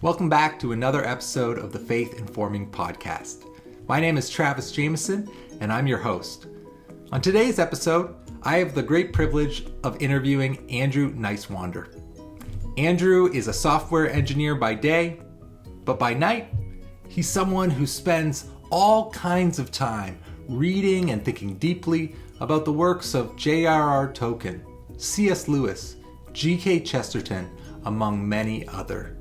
Welcome back to another episode of the Faith Informing Podcast. My name is Travis Jameson, and I'm your host. On today's episode, I have the great privilege of interviewing Andrew Nicewander. Andrew is a software engineer by day, but by night, he's someone who spends all kinds of time reading and thinking deeply about the works of J.R.R. Tolkien, C.S. Lewis, G.K. Chesterton, among many others.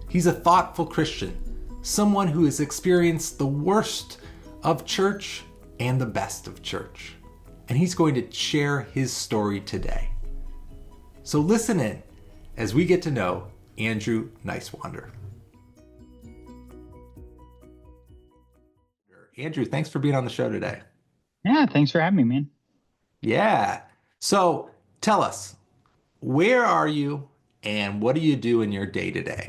He's a thoughtful Christian, someone who has experienced the worst of church and the best of church. And he's going to share his story today. So listen in as we get to know Andrew Nicewander. Andrew, thanks for being on the show today. Yeah, thanks for having me, man. Yeah. So tell us, where are you and what do you do in your day-to-day?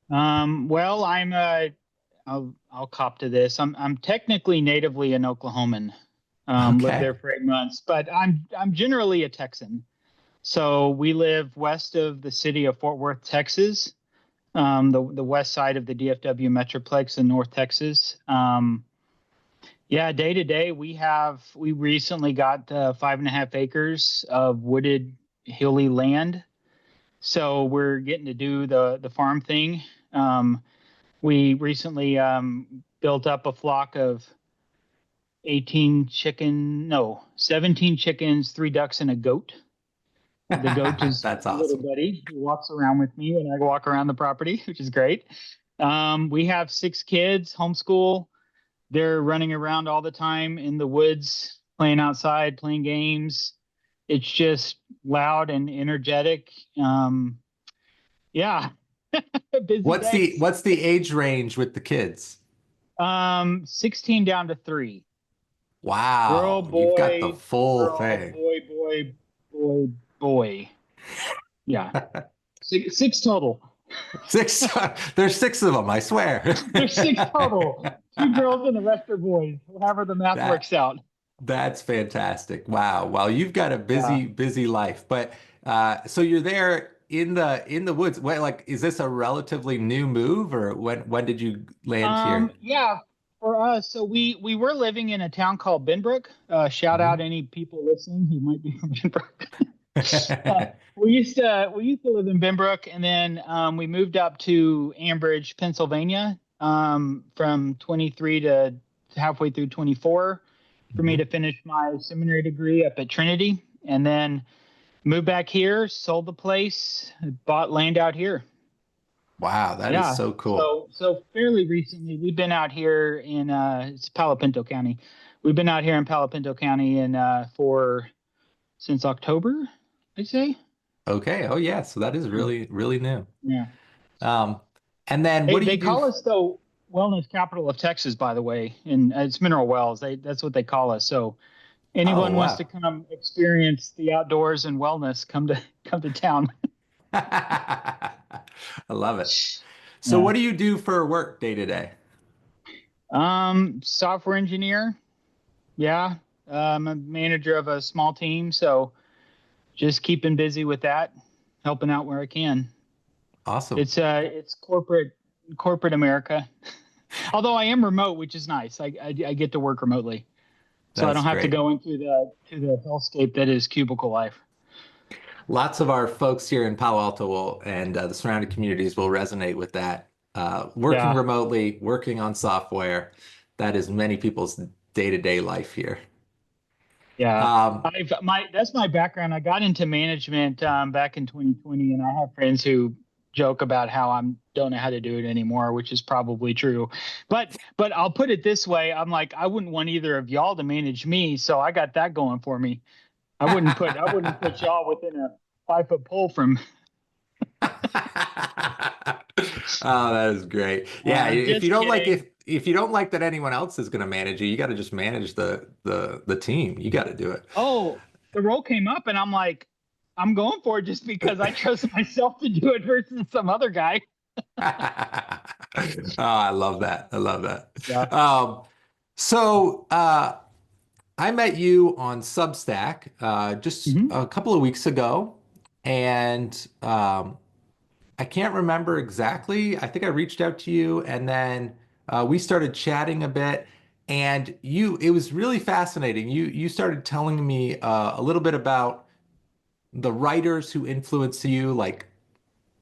Well, I'll cop to this. I'm technically natively an Oklahoman. Lived there for 8 months, but I'm generally a Texan. So we live west of the city of Fort Worth, Texas, the west side of the DFW Metroplex in North Texas. Day to day, we recently got 5.5 acres of wooded, hilly land. So we're getting to do the farm thing. We recently built up a flock of 17 chickens, 3 ducks, and a goat. The goat is That's a little awesome. buddy. He walks around with me when I walk around the property, which is great. We have 6 kids, homeschool. They're running around all the time in the woods, playing outside, playing games. It's just loud and energetic. Busy day. What's the age range with the kids? 16 down to 3. Wow, Girl, you've got the boy, full girl, thing. boy. Yeah. Six total. 6, there's 6 of them, I swear. There's 6 total. 2 girls and the rest are boys. However the math works out. That's fantastic. Wow. Well, you've got a busy life. But so you're there in the woods. Is this a relatively new move, or when did you land here? Yeah, for us. So we were living in a town called Benbrook. Shout out any people listening who might be from Benbrook. We used to live in Benbrook, and then we moved up to Ambridge, Pennsylvania, from 23 to halfway through 24 for me to finish my seminary degree up at Trinity, and then moved back here, sold the place, bought land out here. Wow, that is so cool. So fairly recently, we've been out here in it's Palo Pinto County. We've been out here in Palo Pinto County since October, I'd say. Okay. Oh yeah. So that is really, really new. Yeah. And then what do you do? They call us the wellness capital of Texas, by the way, and it's Mineral Wells. That's what they call us. So anyone wants to come experience the outdoors and wellness, come to town. I love it. So what do you do for work day to day? Software engineer. Yeah. I'm a manager of a small team, so just keeping busy with that, helping out where I can. Awesome. It's corporate America. Although I am remote, which is nice. I get to work remotely. So I don't have to go into the hellscape that is cubicle life. Lots of our folks here in Palo Alto and the surrounding communities will resonate with that. Working remotely, working on software, that is many people's day-to-day life here. Yeah, that's my background. I got into management back in 2020, and I have friends who joke about how I don't know how to do it anymore, which is probably true. But I'll put it this way: I'm like, I wouldn't want either of y'all to manage me, so I got that going for me. I wouldn't put y'all within a 5-foot pole from. Oh, that is great. Yeah, if you don't like that anyone else is going to manage you, you got to just manage the team. You got to do it. Oh, the role came up, and I'm like, I'm going for it just because I trust myself to do it versus some other guy. Oh, I love that. Yeah. So I met you on Substack just a couple of weeks ago, and I can't remember exactly. I think I reached out to you and then we started chatting a bit and it was really fascinating. You started telling me a little bit about the writers who influence you, like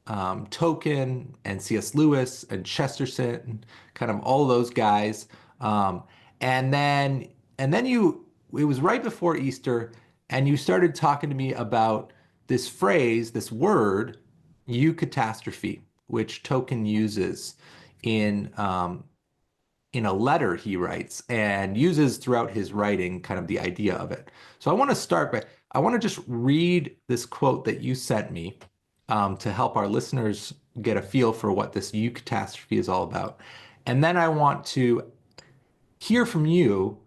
Tolkien and C.S. Lewis and Chesterton, kind of all those guys. Um, and then it was right before Easter, and you started talking to me about this phrase, this word, eucatastrophe, which Tolkien uses in in a letter he writes and uses throughout his writing, kind of the idea of it. So I want to just read this quote that you sent me to help our listeners get a feel for what this eucatastrophe is all about. And then I want to hear from you,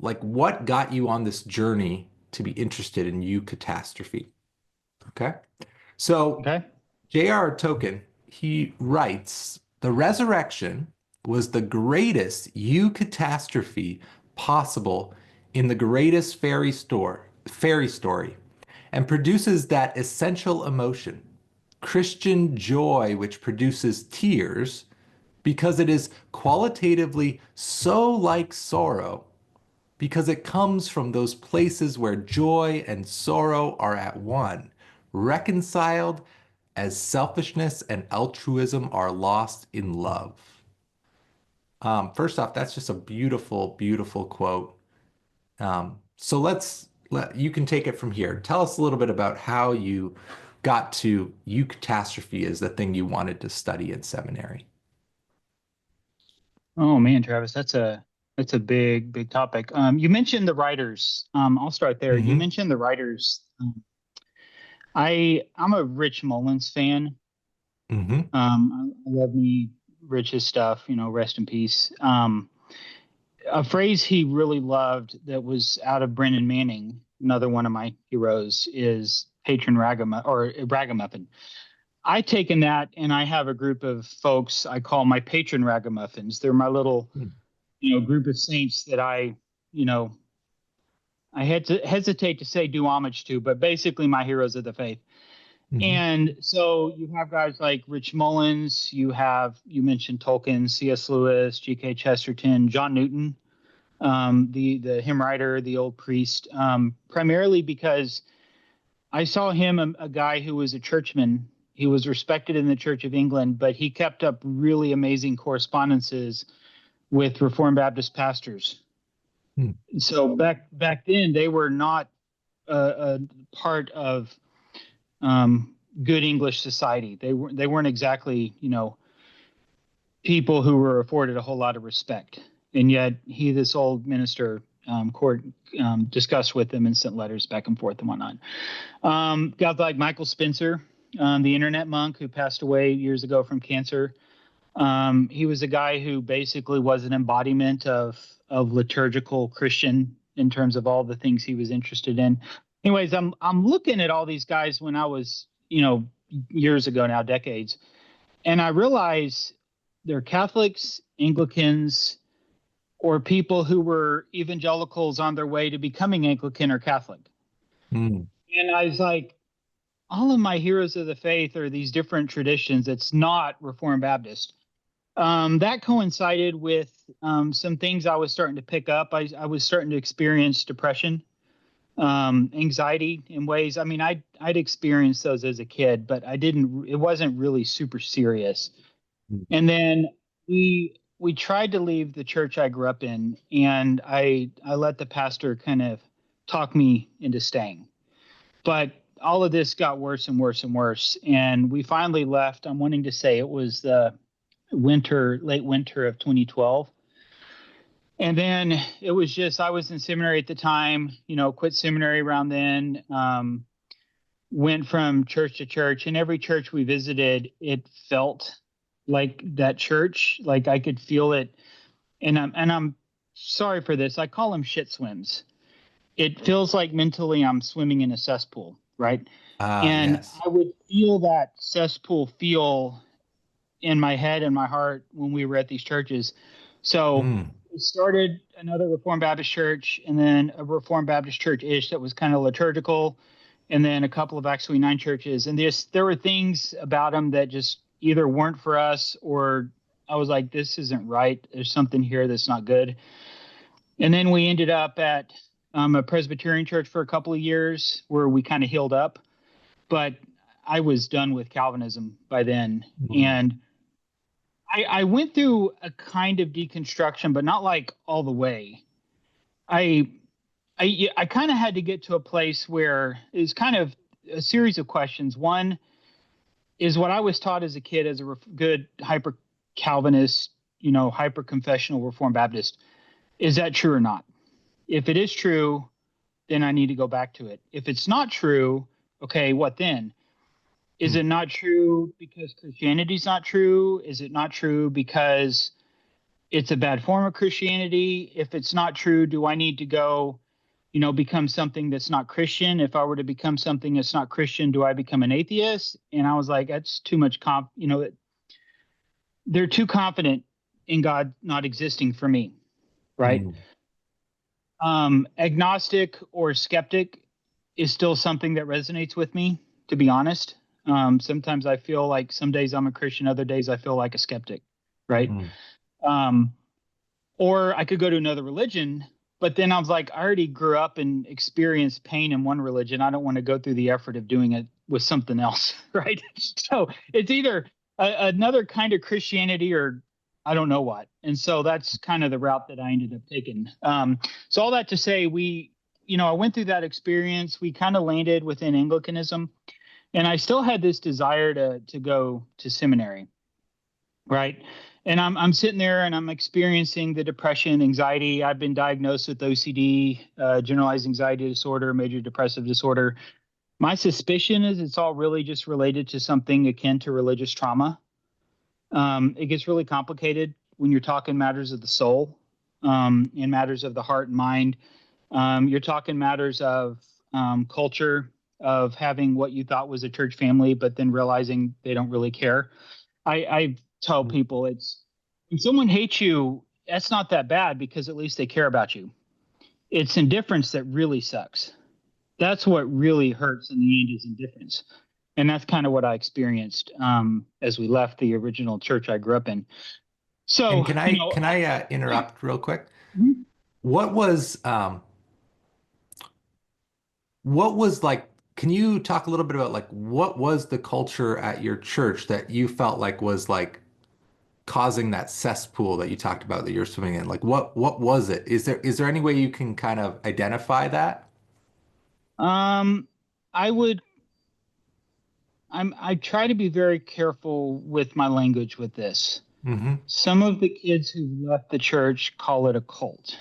like what got you on this journey to be interested in eucatastrophe. Okay. So Okay. J.R.R. Tolkien, he writes, the resurrection was the greatest eucatastrophe possible in the greatest fairy story, and produces that essential emotion, Christian joy, which produces tears, because it is qualitatively so like sorrow, because it comes from those places where joy and sorrow are at one, reconciled as selfishness and altruism are lost in love. First off, that's just a beautiful, beautiful quote. So you can take it from here. Tell us a little bit about how you got to eucatastrophe as the thing you wanted to study in seminary. Oh man, Travis, that's a big, big topic. You mentioned the writers. I'll start there. You Hmm. mentioned the writers. I'm a Rich Mullins fan. Hmm. I love me Rich's stuff. Rest in peace. A phrase he really loved that was out of Brennan Manning, another one of my heroes, is patron ragamuffin. I taken that and I have a group of folks I call my patron ragamuffins. They're my little, group of saints that you know, I had to hesitate to say do homage to, but basically my heroes of the faith. Hmm. And so you have guys like Rich Mullins, you mentioned Tolkien, C.S. Lewis, G.K. Chesterton, John Newton, the hymn writer, the old priest, primarily because I saw him, a guy who was a churchman. He was respected in the Church of England, but he kept up really amazing correspondences with Reformed Baptist pastors. So back then, they were not a part of good English society. They weren't exactly people who were afforded a whole lot of respect. And yet this old minister court discussed with them and sent letters back and forth and whatnot. Guys like Michael Spencer, the internet monk who passed away years ago from cancer. He was a guy who basically was an embodiment of liturgical Christian in terms of all the things he was interested in. Anyways, I'm looking at all these guys when I was, years ago now, decades, and I realize they're Catholics, Anglicans, or people who were evangelicals on their way to becoming Anglican or Catholic. Hmm. And I was like, all of my heroes of the faith are these different traditions. It's not Reformed Baptist. That coincided with some things I was starting to pick up. I was starting to experience depression, anxiety in ways. I mean, I'd experienced those as a kid, but it wasn't really super serious. And then we tried to leave the church I grew up in, and I let the pastor kind of talk me into staying. But all of this got worse and worse and worse, and we finally left. I'm wanting to say it was the late winter of 2012. And then it was just, I was in seminary at the time, quit seminary around then, went from church to church, and every church we visited, it felt like that church, like I could feel it. And I'm sorry for this. I call them shit swims. It feels like mentally I'm swimming in a cesspool, right? Ah, And yes. I would feel that cesspool feel in my head and my heart when we were at these churches. So Mm. we started another Reformed Baptist church and then a Reformed Baptist church ish that was kind of liturgical. and then a couple of Acts 29 churches. And there were things about them that just either weren't for us, or I was like, this isn't right. There's something here that's not good. And then we ended up at a Presbyterian church for a couple of years where we kind of healed up. But I was done with Calvinism by then. Mm-hmm. And I went through a kind of deconstruction, but not like all the way. I kind of had to get to a place where it's kind of a series of questions. One is what I was taught as a kid as a good hyper Calvinist, hyper confessional Reformed Baptist. Is that true or not? If it is true, then I need to go back to it. If it's not true, okay, what then? Is it not true because Christianity's not true? Is it not true because it's a bad form of Christianity? If it's not true, do I need to go, become something that's not Christian? If I were to become something that's not Christian, do I become an atheist? And I was like, that's too much they're too confident in God not existing for me, right? Agnostic or skeptic is still something that resonates with me, to be honest. Sometimes I feel like some days I'm a Christian, other days I feel like a skeptic, right? Or I could go to another religion, but then I was like, I already grew up and experienced pain in one religion. I don't want to go through the effort of doing it with something else, right? So it's either another kind of Christianity or I don't know what. And so that's kind of the route that I ended up taking. So all that to say, I went through that experience. We kind of landed within Anglicanism. And I still had this desire to go to seminary, right? And I'm sitting there and I'm experiencing the depression, anxiety. I've been diagnosed with OCD, generalized anxiety disorder, major depressive disorder. My suspicion is it's all really just related to something akin to religious trauma. It gets really complicated when you're talking matters of the soul, and matters of the heart and mind. You're talking matters of culture, of having what you thought was a church family, but then realizing they don't really care. I tell people when someone hates you, that's not that bad because at least they care about you. It's indifference that really sucks. That's what really hurts in the end is indifference. And that's kind of what I experienced as we left the original church I grew up in. So and can I interrupt real quick? Mm-hmm. What was like, can you talk a little bit about like what was the culture at your church that you felt like was like causing that cesspool that you talked about that you're swimming in? Like what was it? Is there any way you can kind of identify that? I try to be very careful with my language with this. Mm-hmm. Some of the kids who left the church call it a cult.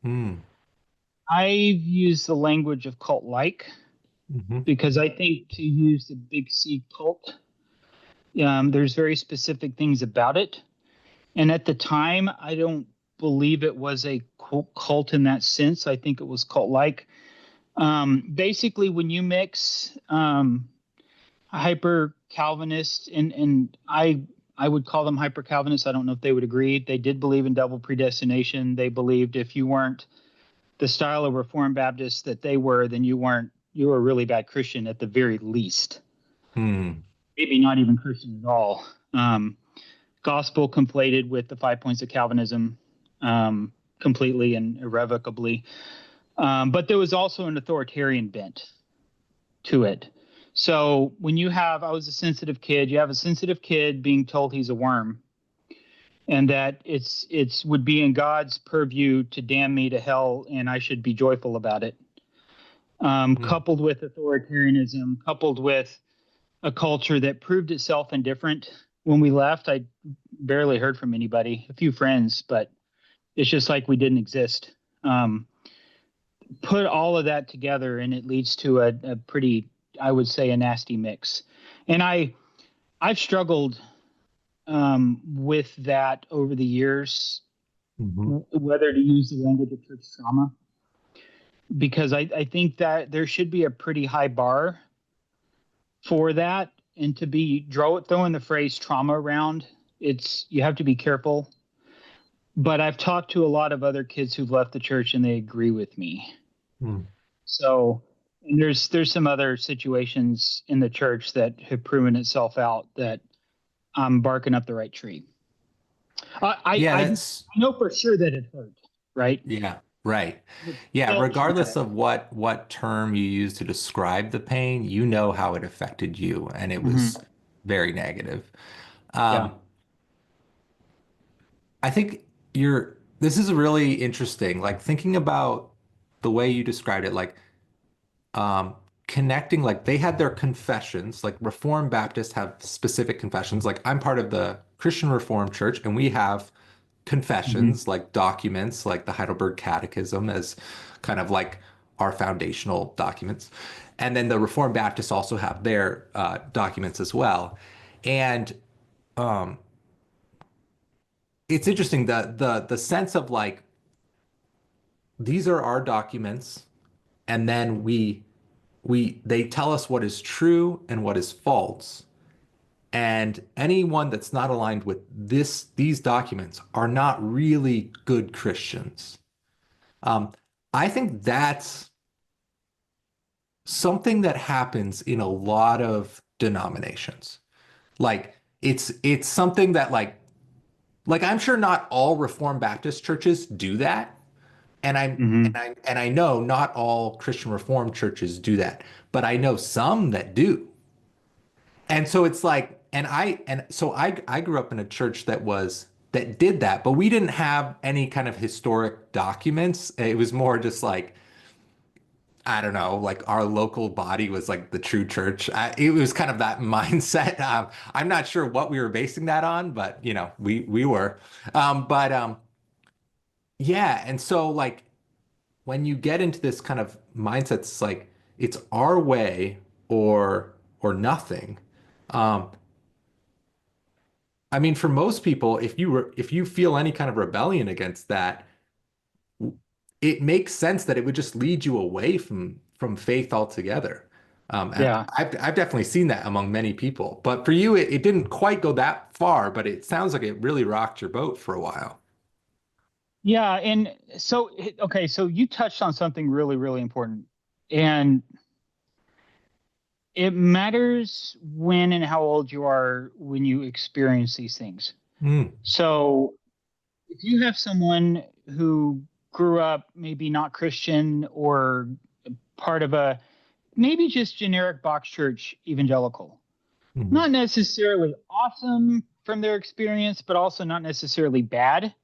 I've used the language of cult-like because I think to use the big C cult, there's very specific things about it. And at the time, I don't believe it was a cult in that sense. I think it was cult-like. Basically, when you mix hyper Calvinist and I would call them hyper Calvinists. I don't know if they would agree. They did believe in double predestination. They believed if you weren't the style of Reformed Baptists that they were, then you were a really bad Christian at the very least. Maybe not even Christian at all. Gospel conflated with the 5 points of Calvinism completely and irrevocably. But there was also an authoritarian bent to it. So when I was a sensitive kid, you have a sensitive kid being told he's a worm and that it's would be in God's purview to damn me to hell and I should be joyful about it. Coupled with authoritarianism, coupled with a culture that proved itself indifferent. When we left, I barely heard from anybody, a few friends, but it's just like we didn't exist. Put all of that together and it leads to a pretty, I would say, a nasty mix. And I've struggled with that over the years, whether to use the language of church trauma, because I think that there should be a pretty high bar for that. And to be throwing the phrase trauma around, you have to be careful. But I've talked to a lot of other kids who've left the church and they agree with me. So And there's some other situations in the church that have proven itself out that I'm barking up the right tree. Yeah, I know for sure that it hurt, right? yeah, right. It's Yeah, still regardless traumatic. of what term you use to describe the pain, you know how it affected you, and it Hmm. was very negative. Yeah. Um, I think this is really interesting, like thinking about the way you described it, like um, connecting, like they had their confessions, like Reformed Baptists have specific confessions. Like I'm part of the Christian Reformed Church, and we have Hmm. confessions, like documents, like the Heidelberg Catechism as kind of like our foundational documents. And then the Reformed Baptists also have their documents as well. And um, it's interesting the sense of like these are our documents, and then they tell us what is true and what is false. And anyone that's not aligned with these documents are not really good Christians. Um, I think that's something that happens in a lot of denominations. Like it's something that like I'm sure not all Reformed Baptist churches do that. Hmm. And I know not all Christian Reformed churches do that, but I know some that do. And so it's like, I grew up in a church that did that, but we didn't have any kind of historic documents. It was more just like, I don't know, like our local body was like the true church. It was kind of that mindset. I'm not sure what we were basing that on, but we were. But yeah, and so like when you get into this kind of mindset, it's like it's our way or nothing. Um, I mean, for most people, if you feel any kind of rebellion against that, it makes sense that it would just lead you away from faith altogether. And Yeah. I've definitely seen that among many people. But for you, it didn't quite go that far, but it sounds like it really rocked your boat for a while. Yeah. And so, okay, so you touched on something really, really important. And it matters when and how old you are when you experience these things. Mm, So if you have someone who grew up maybe not Christian or part of a maybe just generic box church evangelical, mhm, not necessarily awesome from their experience, but also not necessarily bad.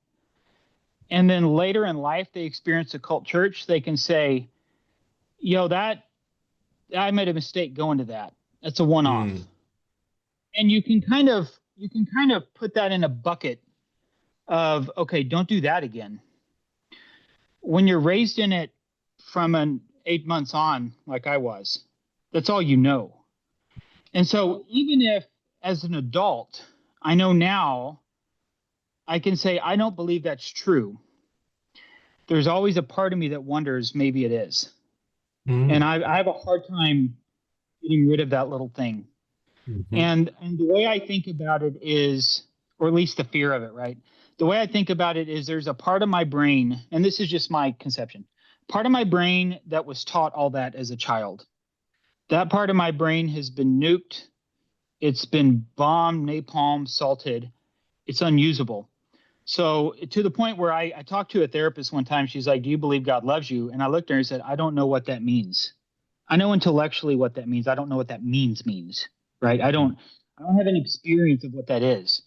And then later in life, they experience a cult church, they can say, yo, that I made a mistake going to that. That's a one off. mm, And you can kind of put that in a bucket of, okay, don't do that again. When you're raised in it from an 8 months on, like I was, that's all you know. And so even if as an adult, I know now I can say, I don't believe that's true. There's always a part of me that wonders maybe it is. And mm, I have a hard time getting rid of that little thing. mhm, And the way I think about it is, or at least the fear of it, right? The way I think about it is there's a part of my brain, and this is just my conception, part of my brain that was taught all that as a child. That part of my brain has been nuked. It's been bombed, napalm, salted. It's unusable. So to the point where I talked to a therapist one time, she's like, "Do you believe God loves you?" And I looked at her and said, "I don't know what that means. I know intellectually what that means. I don't know what that means, right? I don't have any experience of what that is."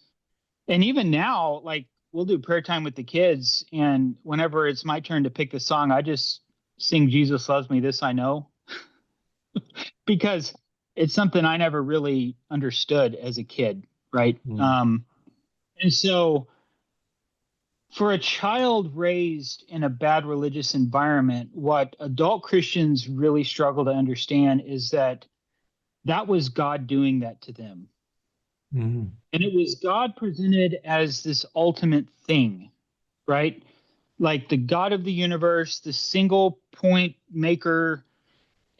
And even now, like we'll do prayer time with the kids, and whenever it's my turn to pick the song, I just sing "Jesus Loves Me, This I Know," because it's something I never really understood as a kid, right? mm, And so for a child raised in a bad religious environment, what adult Christians really struggle to understand is that that was God doing that to them. mm, And it was God presented as this ultimate thing, right? Like the God of the universe, the single point maker,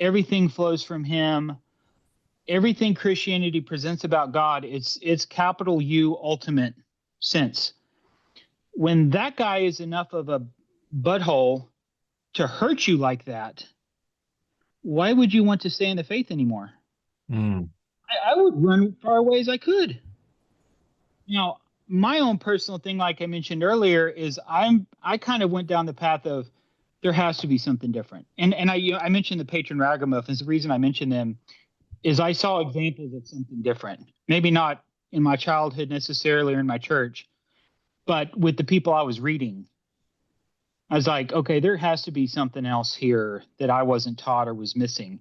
everything flows from him. Everything Christianity presents about God, it's capital U ultimate sense. When that guy is enough of a butthole to hurt you like that, why would you want to stay in the faith anymore? Mm. I would run far away as I could. Now, my own personal thing, like I mentioned earlier, is I kind of went down the path of there has to be something different. And I mentioned the patron ragamuffins. The reason I mentioned them is I saw examples of something different. Maybe not in my childhood necessarily or in my church, but with the people I was reading. I was like, okay, there has to be something else here that I wasn't taught or was missing.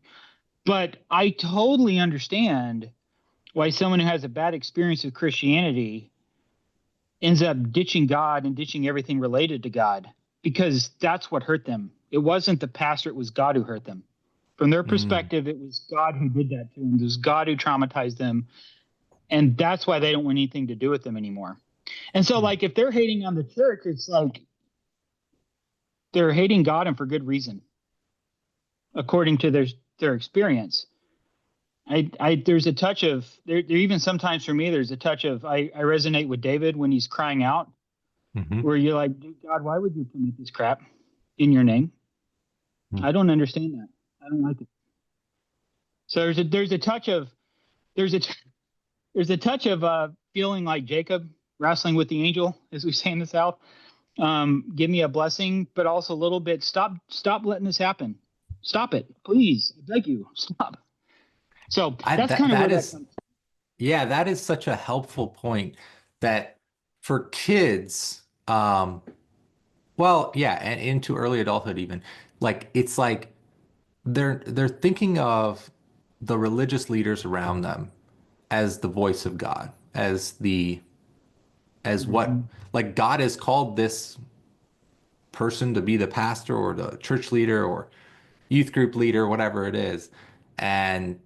But I totally understand why someone who has a bad experience with Christianity ends up ditching God and ditching everything related to God, because that's what hurt them. It wasn't the pastor, it was God who hurt them. From their Mm. perspective, it was God who did that to them. It was God who traumatized them. And that's why they don't want anything to do with them anymore. And so, Mm. like, if they're hating on the church, it's like they're hating God, and for good reason, according to their experience. There's a touch of there even sometimes for me, there's a touch of I resonate with David when he's crying out, Mm-hmm. where you're like, dude, God, why would you permit this crap in your name? Mm. I don't understand that. I don't like it. So there's a touch of there's a there's a touch of feeling like Jacob wrestling with the angel, as we say in the South. Give me a blessing, but also a little bit. Stop letting this happen. Stop it, please. I beg you, stop. So that's That kind of where that that is comes. Yeah, that is such a helpful point that for kids, well, yeah, and into early adulthood even, like it's like they're thinking of the religious leaders around them as the voice of God, as what Mhm. like God has called this person to be the pastor or the church leader or youth group leader, whatever it is. And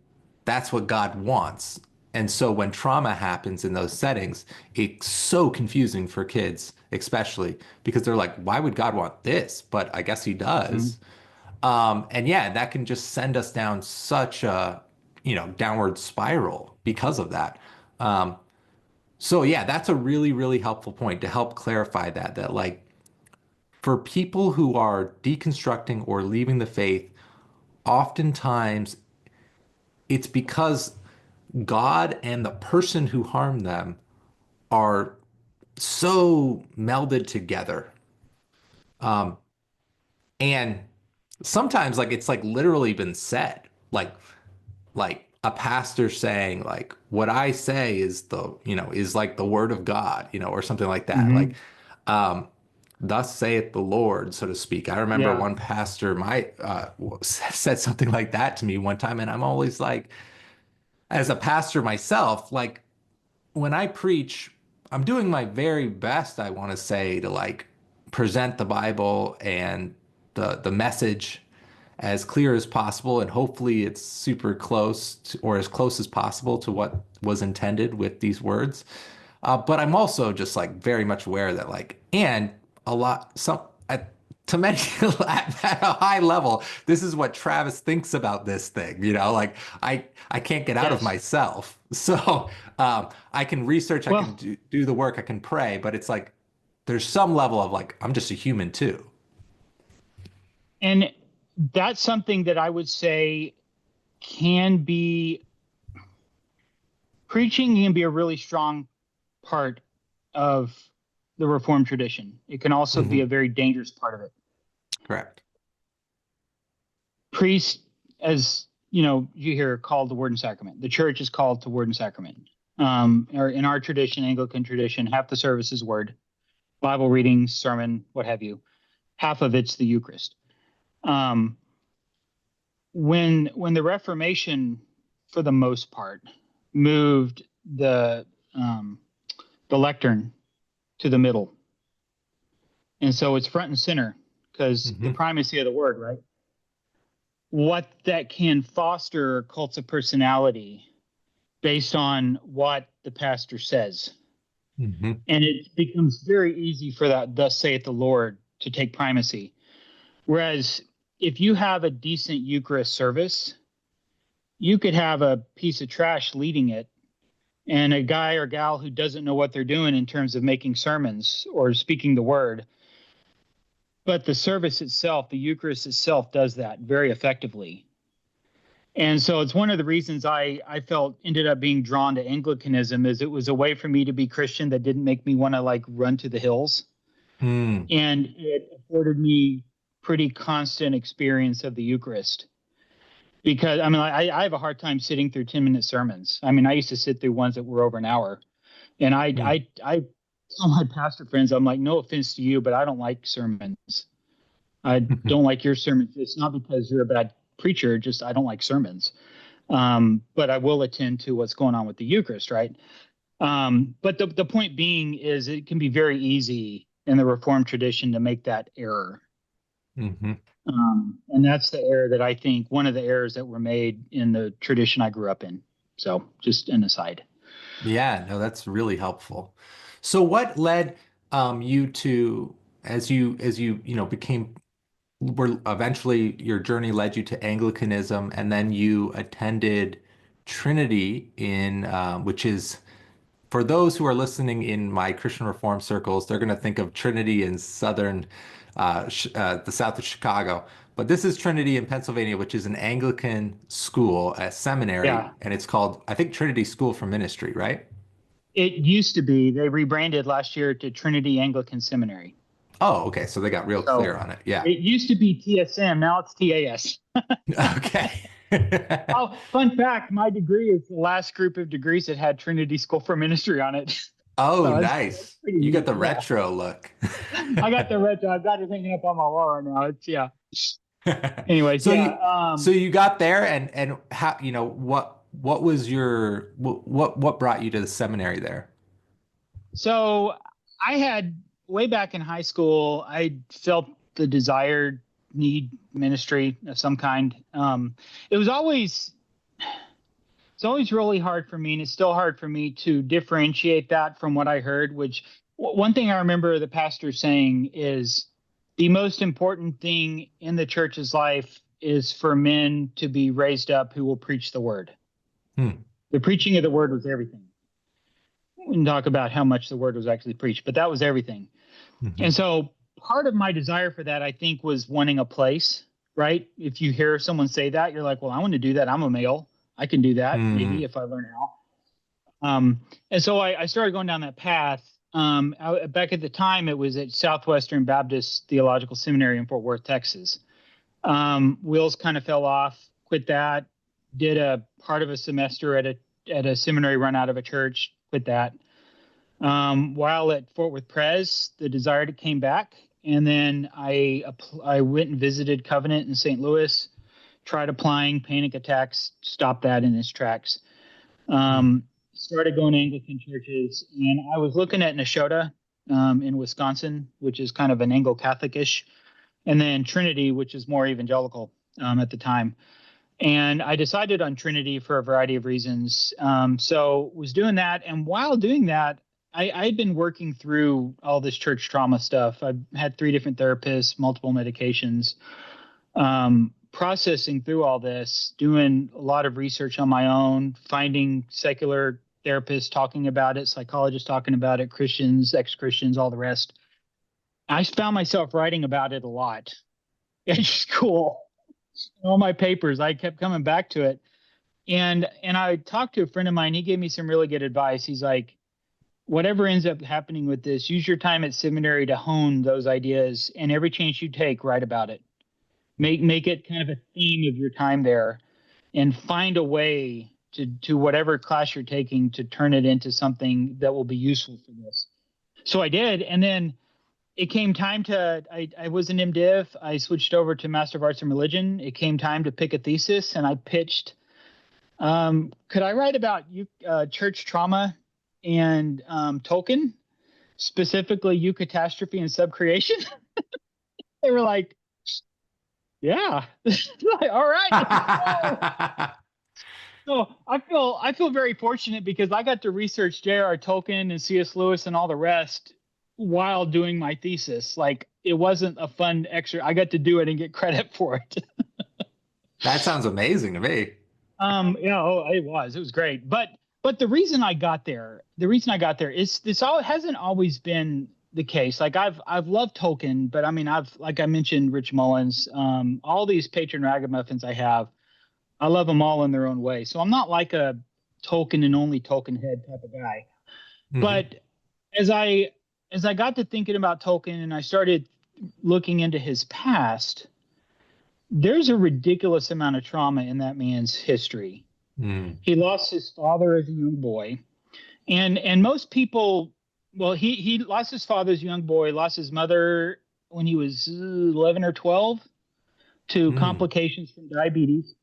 that's what God wants. And so when trauma happens in those settings, it's so confusing for kids, especially because they're like, why would God want this? But I guess he Mhm. does. And yeah, that can just send us down such a, downward spiral because of that. Um, so yeah, that's a really, really helpful point to help clarify that like for people who are deconstructing or leaving the faith, oftentimes it's because God and the person who harmed them are so melded together. Um, and sometimes like it's like literally been said, like a pastor saying like what I say is is like the word of God, or something like that. Like Mhm. um thus saith the Lord, so to speak. I remember Yeah. one pastor my said something like that to me one time, and I'm always like, as a pastor myself, like when I preach, I'm doing my very best, I want to say, to like present the Bible and the message as clear as possible, and hopefully it's super close to, or as close as possible to what was intended with these words. But I'm also just like very much aware that like, and a lot, some, at, to many at a high level, this is what Travis thinks about this thing. Like I can't get out of Yes. myself. So I can research, I can Well, do the work, I can pray, but it's like there's some level of like I'm just a human too. and that's something that I would say can be preaching can be a really strong part of the Reformed tradition. It can also be Hmm. a very dangerous part of it. Correct. Priests, as you hear, called to word and sacrament. The church is called to word and sacrament. Or in our tradition, Anglican tradition, half the service is word, Bible reading, sermon, what have you. Half of it's the Eucharist. Um, when the Reformation, for the most part, moved um, the lectern to the middle, and so it's front and center because the Hmm. primacy of the word, right? What that can foster cults of personality based on what the pastor says. Hmm. And it becomes very easy for that, thus saith the Lord, to take primacy. Whereas if you have a decent Eucharist service, you could have a piece of trash leading it and a guy or gal who doesn't know what they're doing in terms of making sermons or speaking the word. But the service itself, the Eucharist itself, does that very effectively. And so it's one of the reasons I felt ended up being drawn to Anglicanism, is it was a way for me to be Christian that didn't make me want to like run to the hills. Hmm. And it afforded me pretty constant experience of the Eucharist. Because I mean, I have a hard time sitting through 10-minute sermons. I mean, I used to sit through ones that were over an hour. And Hmm. I tell my pastor friends, I'm like, no offense to you, but I don't like sermons. I don't like your sermons. It's not because you're a bad preacher, just I don't like sermons. But I will attend to what's going on with the Eucharist, right? But the point being is it can be very easy in the Reformed tradition to make that error. Hmm. And that's the error that I think one of the errors that were made in the tradition I grew up in. So just an aside. Yeah, no, that's really helpful. So what led you to, as you became, were eventually your journey led you to Anglicanism, and then you attended Trinity in which is, for those who are listening in my Christian Reform circles, they're going to think of Trinity in the south of Chicago. But this is Trinity in Pennsylvania, which is an Anglican school, a seminary, Yeah. and it's called, I think, Trinity School for Ministry, right? It used to be, they rebranded last year to Trinity Anglican Seminary. Oh, okay. So they got real clear So on it. Yeah. it used to be TSM, now it's TAS. Okay. Oh, fun fact, my degree is the last group of degrees that had Trinity School for Ministry on it. Oh, So that's nice. pretty You got neat. the Yeah. retro look. I got the red. I've got it hanging up on my wall right now. It's yeah. Anyways, So yeah. you so you got there, and how, what was your what brought you to the seminary there? So I had way back in high school, I felt the desired need ministry of some kind. It was always it's always really hard for me, and it's still hard for me to differentiate that from what I heard. Which one thing I remember the pastor saying is the most important thing in the church's life is for men to be raised up who will preach the word. Hmm. The preaching of the word was everything. We can talk about how much the word was actually preached, but that was everything. Hmm. And so part of my desire for that, I think, was wanting a place, right? If you hear someone say that, you're like, well, I want to do that. I'm a male. I can do that maybe Hmm. if I learn how. And so I started going down that path. Back at the time, it was at Southwestern Baptist Theological Seminary in Fort Worth, Texas. Wheels kind of fell off, quit that, did a part of a semester at a seminary run out of a church, quit that. While at Fort Worth Pres, the desire came back, and then I went and visited Covenant in St. Louis, tried applying, panic attacks, stopped that in its tracks. Hmm. Started going to Anglican churches, and I was looking at Nashotah in Wisconsin, which is kind of an Anglo-Catholic-ish, and then Trinity, which is more evangelical at the time. And I decided on Trinity for a variety of reasons. So was doing that, and while doing that, I had been working through all this church trauma stuff. I've had 3 different therapists, multiple medications, processing through all this, doing a lot of research on my own, finding secular therapists talking about it, psychologists talking about it, Christians, ex-Christians, all the rest. I found myself writing about it a lot. It's just cool. All my papers, I kept coming back to it. And I talked to a friend of mine. He gave me some really good advice. He's like, whatever ends up happening with this, use your time at seminary to hone those ideas, and every chance you take, write about it. Make it kind of a theme of your time there, and find a way to whatever class you're taking to turn it into something that will be useful for this. So I did, and then it came time to I was an MDiv. I switched over to Master of Arts in Religion. It came time to pick a thesis, and I pitched. Could I write about church trauma and Tolkien, specifically Eucatastrophe and subcreation? They were like, "Yeah, all right, let's go." So I feel very fortunate because I got to research J.R. Tolkien and C.S. Lewis and all the rest while doing my thesis. Like it wasn't a fun extra. I got to do it and get credit for it. That sounds amazing to me. Yeah, oh, it was great. But the reason I got there is this all hasn't always been the case. Like I've loved Tolkien, but I mean I've like I mentioned Rich Mullins, all these patron ragamuffins I have I love them all in their own way. So I'm not like a Tolkien and only Tolkien head type of guy. Hmm. But as I got to thinking about Tolkien and I started looking into his past, there's a ridiculous amount of trauma in that man's history. Mm. He lost his father as a young boy, and most people, well, he lost his father as a young boy, lost his mother when he was 11 or 12 to Mm. complications from diabetes.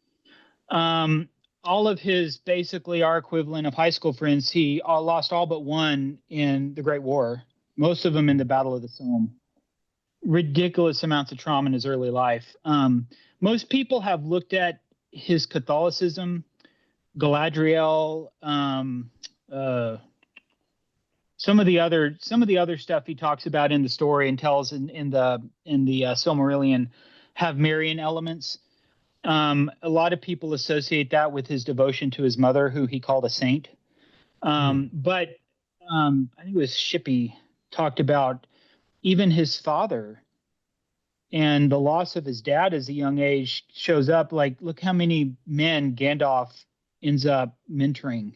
Um, all of his basically our equivalent of high school friends, he lost all but one in the Great War, most of them in the Battle of the Somme. Ridiculous amounts of trauma in his early life. Most people have looked at his Catholicism, Galadriel, uh, some of the other stuff he talks about in the story and tells in the Silmarillion have Marian elements. A lot of people associate that with his devotion to his mother, who he called a saint. Mm. But I think it was Shippey talked about even his father and the loss of his dad as a young age shows up. Like, look how many men Gandalf ends up mentoring.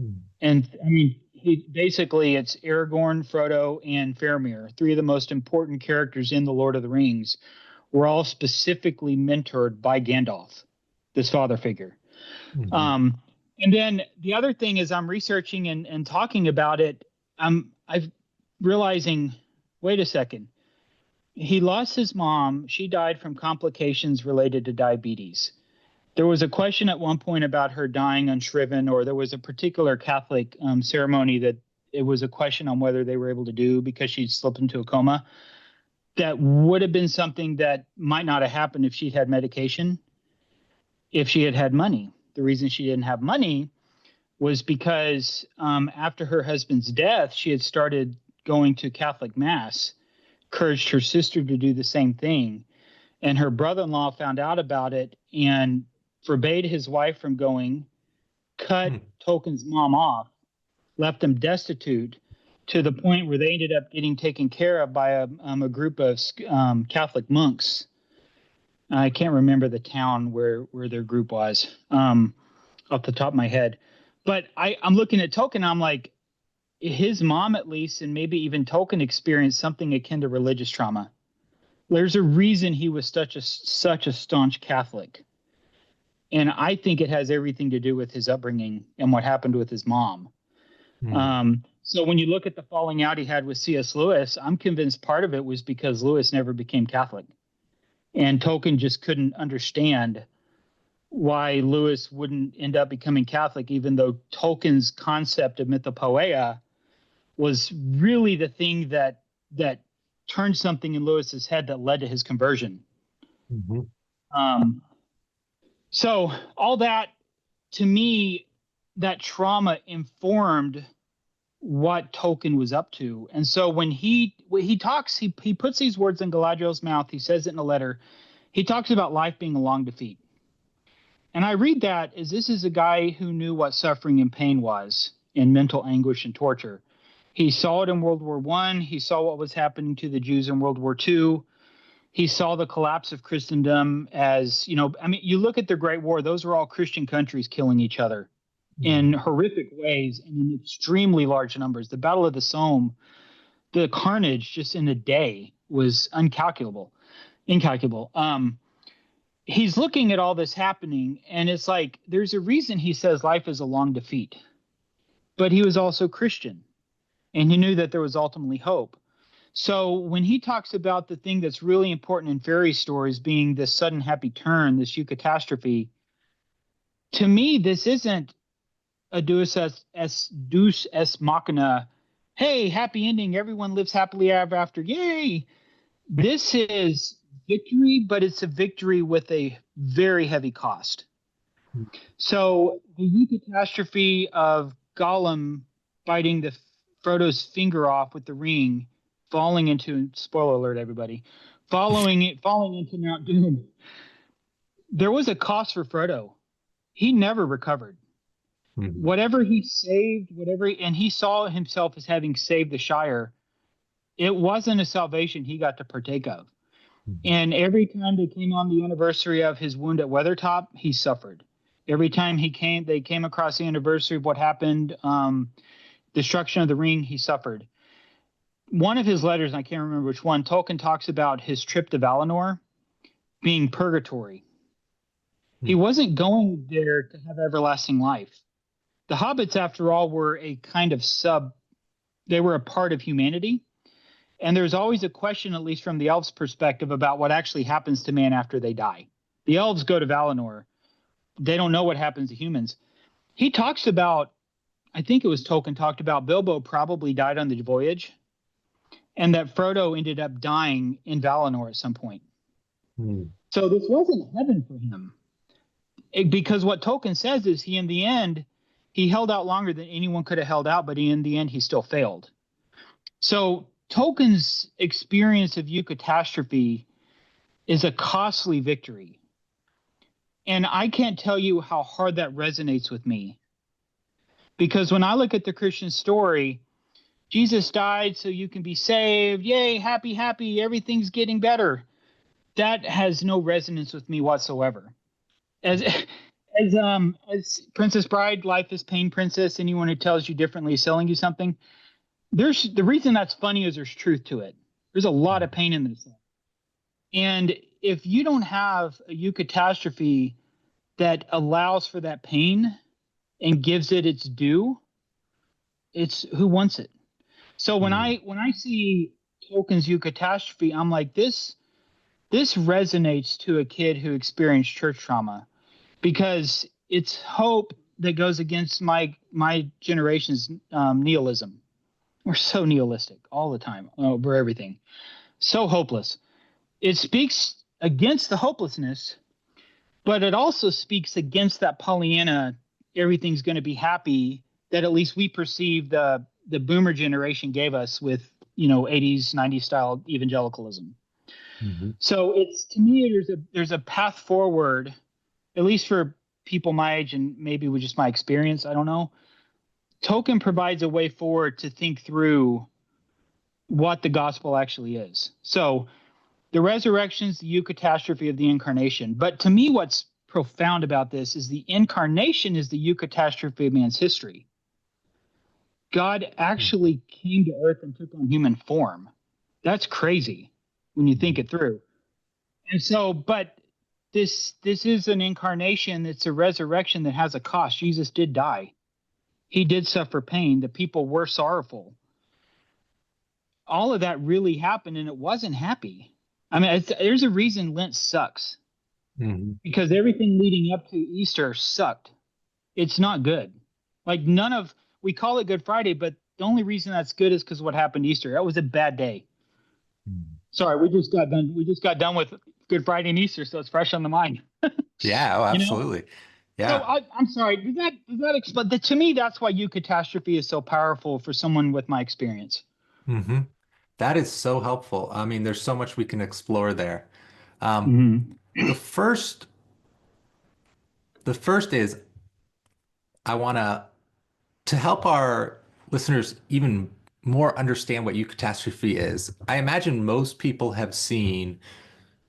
Mm. And I mean, it's Aragorn, Frodo, and Faramir, three of the most important characters in the Lord of the Rings, were all specifically mentored by Gandalf, this father figure. Mhm. Um, and then the other thing is I'm researching and talking about it. I'm realizing, wait a second. He lost his mom. She died from complications related to diabetes. There was a question at one point about her dying unshriven, or there was a particular Catholic ceremony that it was a question on whether they were able to do because she'd slipped into a coma. That would have been something that might not have happened if she'd had medication, if she had had money. The reason she didn't have money was because after her husband's death, she had started going to Catholic Mass, encouraged her sister to do the same thing. And her brother in law found out about it and forbade his wife from going, cut Mm. Tolkien's mom off, left them destitute to the point where they ended up getting taken care of by a group of Catholic monks. I can't remember the town where their group was off the top of my head. But I'm looking at Tolkien. I'm like, his mom, at least, and maybe even Tolkien experienced something akin to religious trauma. There's a reason he was such a staunch Catholic. And I think it has everything to do with his upbringing and what happened with his mom. Mm. So when you look at the falling out he had with C.S. Lewis, I'm convinced part of it was because Lewis never became Catholic. And Tolkien just couldn't understand why Lewis wouldn't end up becoming Catholic, even though Tolkien's concept of mythopoeia was really the thing that turned something in Lewis's head that led to his conversion. Mhm. Um, so all that, to me, that trauma informed what Tolkien was up to. And so when he talks, he puts these words in Galadriel's mouth. He says it in a letter. He talks about life being a long defeat. And I read that as this is a guy who knew what suffering and pain was and mental anguish and torture. He saw it in World War I. He saw what was happening to the Jews in World War II. He saw the collapse of Christendom as, I mean, you look at the Great War, those were all Christian countries killing each other in Mhm. horrific ways and in extremely large numbers. The Battle of the Somme, the carnage just in a day was incalculable. He's looking at all this happening, and it's like there's a reason he says life is a long defeat. But he was also Christian, and he knew that there was ultimately hope. So when he talks about the thing that's really important in fairy stories being this sudden happy turn, this eucatastrophe, to me, this isn't a deus es machina. Hey, happy ending. Everyone lives happily ever after. Yay. This is victory, but it's a victory with a very heavy cost. So the eucatastrophe of Gollum biting Frodo's finger off with the ring, falling into, spoiler alert, everybody, falling into Mount Doom. There was a cost for Frodo. He never recovered. Mhm. Whatever he saved, and he saw himself as having saved the Shire. It wasn't a salvation he got to partake of. And every time they came on the anniversary of his wound at Weathertop, he suffered. Every time they came across the anniversary of what happened, destruction of the ring, he suffered. One of his letters, I can't remember which one, Tolkien talks about his trip to Valinor being purgatory. He wasn't going there to have everlasting life. The hobbits, after all, were a kind of they were a part of humanity. And there's always a question, at least from the elves' perspective, about what actually happens to man after they die. The elves go to Valinor. They don't know what happens to humans. He talks about, I think it was Tolkien talked about, Bilbo probably died on the voyage, and that Frodo ended up dying in Valinor at some point. So this wasn't heaven for him. Because what Tolkien says is in the end, he held out longer than anyone could have held out, but in the end, he still failed. So Tolkien's experience of Eucatastrophe is a costly victory. And I can't tell you how hard that resonates with me. Because when I look at the Christian story, Jesus died so you can be saved. Yay, happy, happy, everything's getting better. That has no resonance with me whatsoever. As Princess Bride, Life is Pain, Princess, anyone who tells you differently is selling you something. The reason that's funny is there's truth to it. There's a lot of pain in this. And if you don't have a eucatastrophe that allows for that pain and gives it its due, it's who wants it? So when I see Tolkien's Eucatastrophe, I'm like, this resonates to a kid who experienced church trauma, because it's hope that goes against my generation's nihilism. We're so nihilistic all the time over everything, so hopeless. It speaks against the hopelessness, but it also speaks against that Pollyanna, everything's going to be happy, that at least we perceive the boomer generation gave us with, 80s, 90s style evangelicalism. So to me, there's a path forward, at least for people my age, and maybe with just my experience, I don't know. Tolkien provides a way forward to think through what the gospel actually is. So the resurrection is the eucatastrophe of the incarnation. But to me, what's profound about this is the incarnation is the eucatastrophe of man's history. God actually came to earth and took on human form. That's crazy when you think it through. And so, but this is an incarnation. It's a resurrection that has a cost. Jesus did die. He did suffer pain. The people were sorrowful. All of that really happened, and it wasn't happy. I mean, there's a reason Lent sucks. Because everything leading up to Easter sucked. It's not good. Like we call it Good Friday, but the only reason that's good is because what happened Easter. That was a bad day. Sorry, we just got done with Good Friday and Easter, so it's fresh on the mind. Yeah, absolutely. Yeah. So I'm sorry. Does that explain? To me, that's why eucatastrophe is so powerful for someone with my experience. That is so helpful. I mean, there's so much we can explore there. The first is I want to help our listeners even more understand what eucatastrophe is. I imagine most people have seen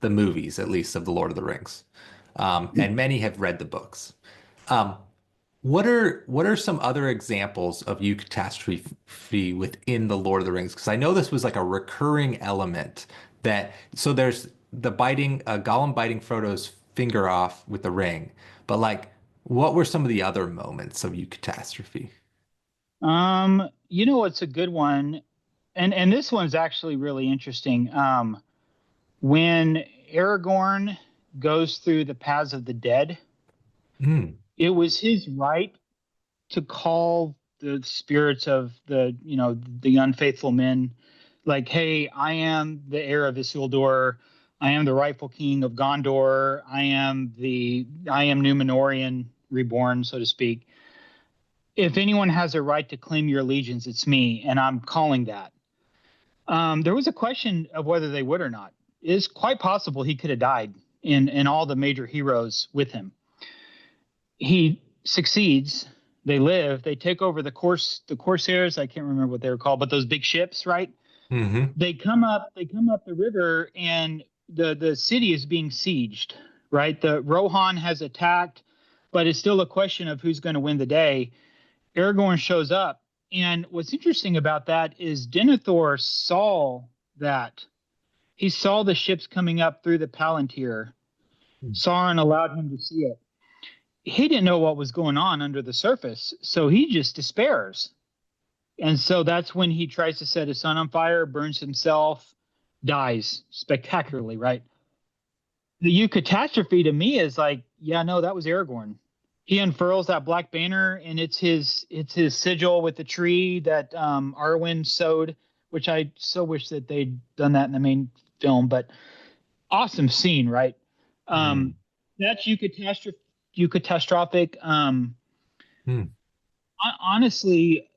the movies, at least, of The Lord of the Rings, and many have read the books. What are some other examples of eucatastrophe within The Lord of the Rings? Because I know this was like a recurring element so there's the Gollum biting Frodo's finger off with the ring, but like, what were some of the other moments of eucatastrophe? It's a good one, and this one's actually really interesting. When Aragorn goes through the paths of the dead, it was his right to call the spirits of the unfaithful men, like, hey, I am the heir of Isildur. I am the rightful king of Gondor. I am Númenorian reborn, so to speak. If anyone has a right to claim your allegiance, it's me, and I'm calling that. There was a question of whether they would or not. It's quite possible he could have died in all the major heroes with him. He succeeds. They live. They take over the Corsairs. I can't remember what they were called, but those big ships, right? They come up the river, and the city is being sieged, right? The Rohan has attacked, but it's still a question of who's going to win the day. Aragorn shows up, and what's interesting about that is Denethor saw that. He saw the ships coming up through the Palantir. Sauron allowed him to see it. He didn't know what was going on under the surface, so he just despairs. And so that's when he tries to set his son on fire, burns himself, dies spectacularly, right? The Eucatastrophe to me is like, yeah, no, that was Aragorn. He unfurls that black banner, and it's his sigil with the tree that Arwen sewed, which I so wish that they'd done that in the main film, but awesome scene, right? That's Eucatastrophic. Honestly,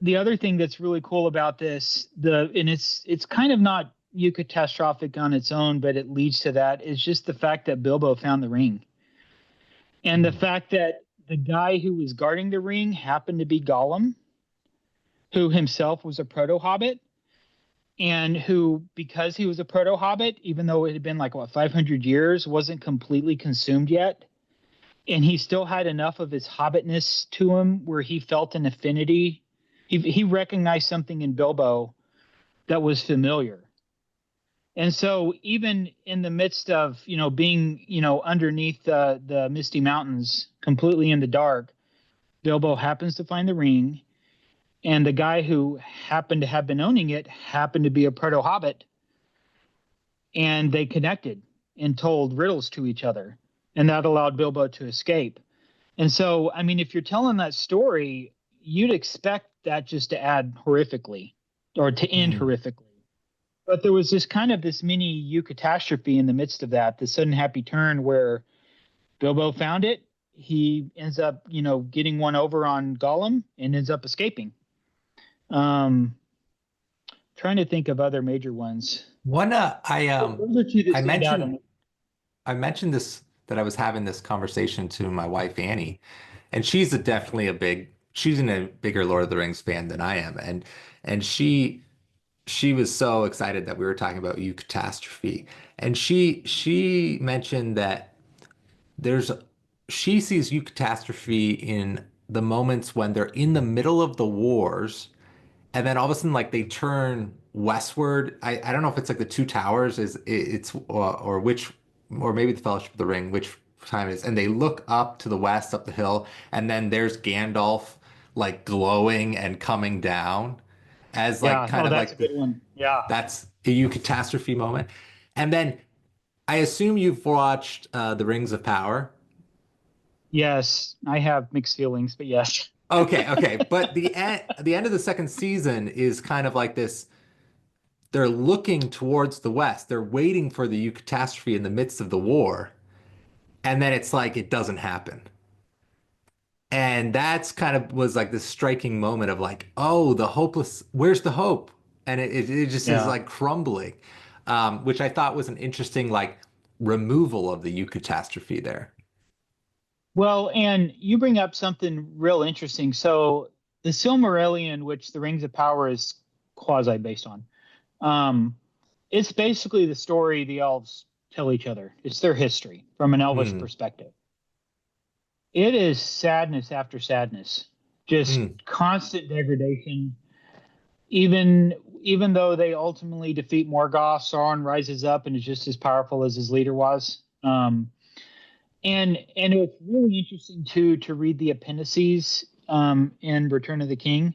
the other thing that's really cool about this, and it's kind of not Eucatastrophic on its own, but it leads to that, is just the fact that Bilbo found the ring. And the fact that the guy who was guarding the ring happened to be Gollum, who himself was a proto-hobbit, and who, because he was a proto-hobbit, even though it had been 500 years, wasn't completely consumed yet. And he still had enough of his hobbitness to him where he felt an affinity. He recognized something in Bilbo that was familiar. And so even in the midst of, being, underneath the misty mountains, completely in the dark, Bilbo happens to find the ring. And the guy who happened to have been owning it happened to be a proto-hobbit. And they connected and told riddles to each other. And that allowed Bilbo to escape. And so, I mean, if you're telling that story, you'd expect that just to add horrifically or to end horrifically. But there was this mini Eucatastrophe in the midst of that, the sudden happy turn where Bilbo found it. He ends up, getting one over on Gollum and ends up escaping. Trying to think of other major ones. I mentioned this, that I was having this conversation to my wife Annie, and she's she's a bigger Lord of the Rings fan than I am, and she was so excited that we were talking about Eucatastrophe, and she mentioned that she sees Eucatastrophe in the moments when they're in the middle of the wars, and then all of a sudden they turn westward. I don't know if it's the Two Towers or maybe the Fellowship of the Ring, which time it is, and they look up to the west, up the hill, and then there's Gandalf glowing and coming down as that's a good one. Yeah, that's a Eucatastrophe moment. And then I assume you've watched The Rings of Power. Yes, I have mixed feelings, but yes. Okay. But the end of the second season is kind of like this. They're looking towards the west. They're waiting for the Eucatastrophe in the midst of the war. And then it's it doesn't happen. And that's was this striking moment of oh, where's the hope? And it just is crumbling, which I thought was an interesting removal of the Eucatastrophe there. Well, and you bring up something real interesting. So the Silmarillion, which the Rings of Power is quasi based on, it's basically the story the elves tell each other. It's their history from an elvish perspective. It is sadness after sadness, just constant degradation. Even though they ultimately defeat Morgoth, Sauron rises up and is just as powerful as his leader was. And it's really interesting to read the appendices in Return of the King,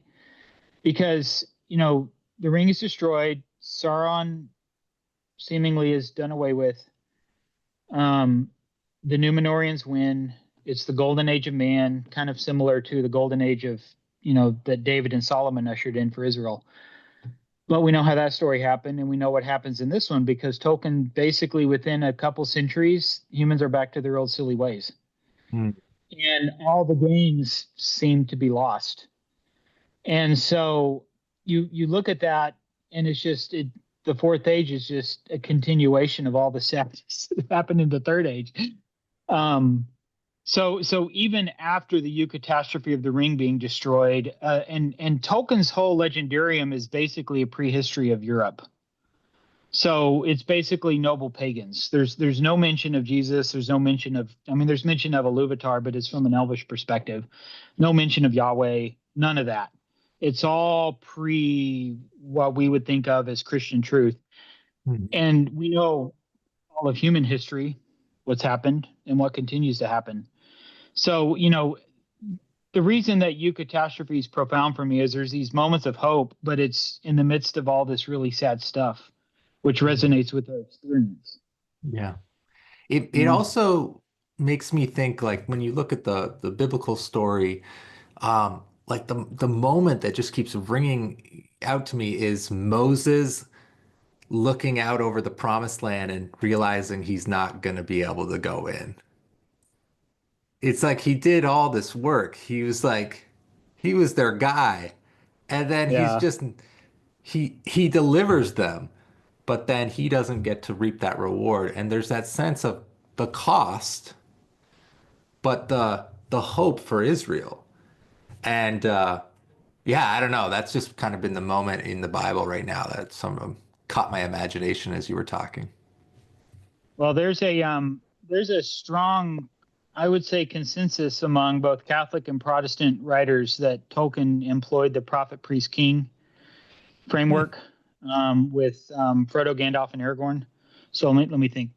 because the ring is destroyed, Sauron seemingly is done away with. The Númenóreans win. It's the golden age of man, kind of similar to the golden age of that David and Solomon ushered in for Israel. But we know how that story happened, and we know what happens in this one, because Tolkien basically within a couple centuries, humans are back to their old silly ways. And all the gains seem to be lost. And so you look at that, and it's just the fourth age is just a continuation of all the sadness that happened in the third age. So even after the Eucatastrophe of the ring being destroyed, and Tolkien's whole legendarium is basically a prehistory of Europe. So it's basically noble pagans. There's no mention of Jesus. There's no mention of, I mean, there's mention of Iluvatar, but it's from an elvish perspective. No mention of Yahweh. None of that. It's all pre what we would think of as Christian truth. Hmm. And we know all of human history, what's happened and what continues to happen. So, the reason that Eucatastrophe is profound for me is there's these moments of hope, but it's in the midst of all this really sad stuff, which resonates with our experience. Yeah. It You also makes me think like when you look at the biblical story, like the moment that just keeps ringing out to me is Moses looking out over the promised land and realizing he's not going to be able to go in. It's like he did all this work. He was their guy. And then he's Yeah. just he delivers them, but then he doesn't get to reap that reward. And there's that sense of the cost, but the hope for Israel. And yeah, I don't know. That's just kind of been the moment in the Bible right now that some of them caught my imagination as you were talking. Well, there's a strong, I would say, consensus among both Catholic and Protestant writers that Tolkien employed the prophet, priest, king Hmm. framework with Frodo, Gandalf, and Aragorn. So let me think.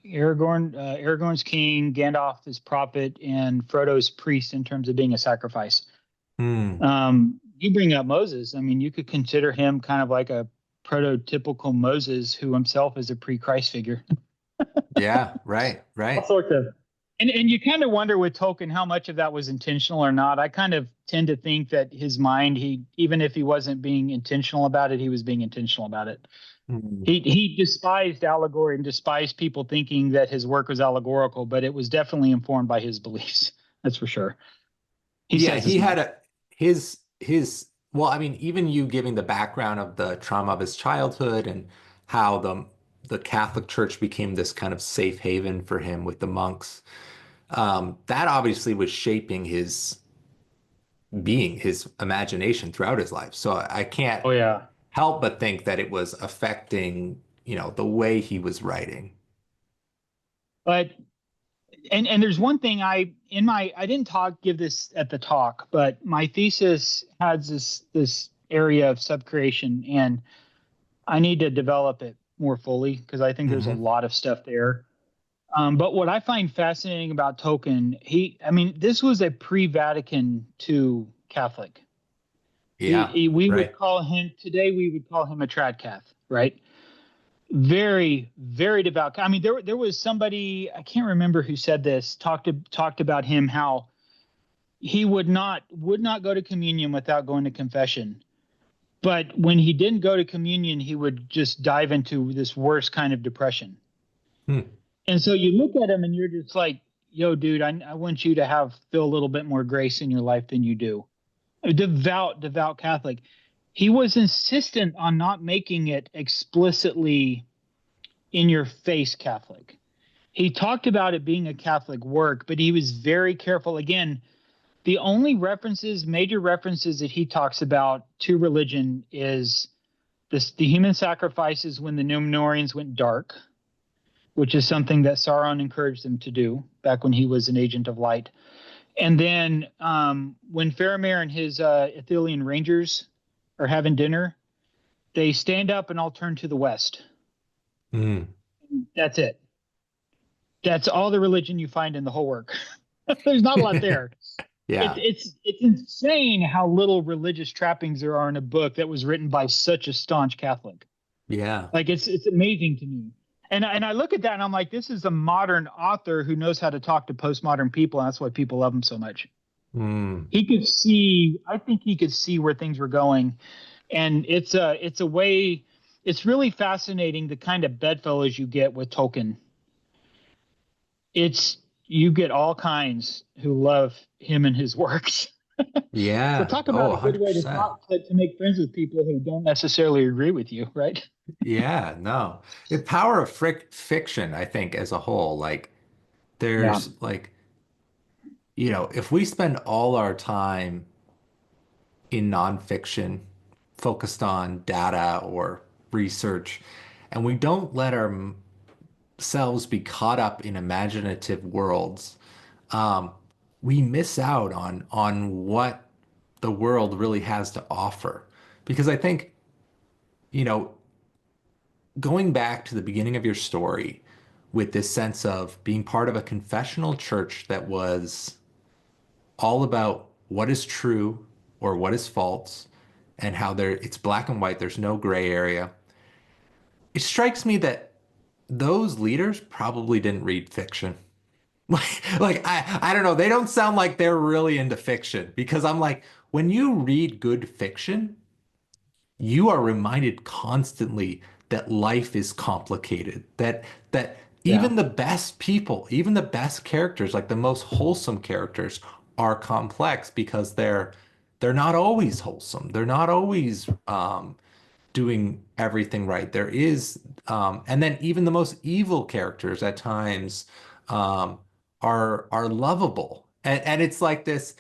Aragorn's king, Gandalf is prophet, and Frodo's priest in terms of being a sacrifice. Hmm. You bring up Moses. I mean, you could consider him kind of like a prototypical Moses who himself is a pre-Christ figure. Yeah, right, All right. sorts of, and you kind of wonder with Tolkien how much of that was intentional or not. I kind of tend to think that his mind, he even if he wasn't being intentional about it, he was being intentional about it. Hmm. He despised allegory and despised people thinking that his work was allegorical, but it was definitely informed by his beliefs. That's for sure. He Yeah, says he as had much. his well, I mean, even you giving the background of the trauma of his childhood and how the Catholic Church became this kind of safe haven for him with the monks. That obviously was shaping his being, his imagination throughout his life. So I can't Oh yeah. help but think that it was affecting, the way he was writing. But and there's one thing I didn't give this at the talk, but my thesis has this area of subcreation, and I need to develop it more fully because I think there's a Hmm. lot of stuff there. But what I find fascinating about Tolkien, I mean, this was a pre-Vatican II Catholic. Yeah, We would right. call him today. We would call him a trad Cath, right? Very, very devout. I mean, there was somebody I can't remember who said this. Talked about him how he would not go to communion without going to confession. But when he didn't go to communion, he would just dive into this worst kind of depression. Hmm. And so you look at him and you're just like, yo, dude, I want you to feel a little bit more grace in your life than you do. A devout Catholic. He was insistent on not making it explicitly in your face Catholic. He talked about it being a Catholic work, but he was very careful. Again, the only major references that he talks about to religion is the human sacrifices when the Numenoreans went dark, which is something that Sauron encouraged them to do back when he was an agent of light. And then when Faramir and his Ithilien Rangers are having dinner, they stand up and all turn to the west. Hmm. That's it. That's all the religion you find in the whole work. There's not a lot there. It's Yeah, it's it's insane how little religious trappings there are in a book that was written by such a staunch Catholic. yeah. Like it's amazing to me. And I look at that and I'm like, this is a modern author who knows how to talk to postmodern people, and that's why people love him so much. Hmm. I think he could see where things were going. And it's a way, it's really fascinating the kind of bedfellows you get with Tolkien. It's You get all kinds who love him and his works. So Yeah. talk Oh, about a good way to 100%. talk to make friends with people who don't necessarily agree with you, right? Yeah, no. The power of fiction, I think, as a whole, like Yeah. there's like, if we spend all our time in nonfiction focused on data or research, and we don't let ourselves be caught up in imaginative worlds, um, we miss out on what the world really has to offer. Because I think, you know, going back to the beginning of your story with this sense of being part of a confessional church that was all about what is true or what is false and how it's black and white, there's no gray area. It strikes me that those leaders probably didn't read fiction. I don't know, they don't sound like they're really into fiction because I'm like, when you read good fiction, you are reminded constantly that life is complicated, that Yeah. even the best people, even the best characters, like the most wholesome characters, are complex because they're not always wholesome. They're not always doing everything right. There is, and then even the most evil characters at times um, are lovable, and it's like this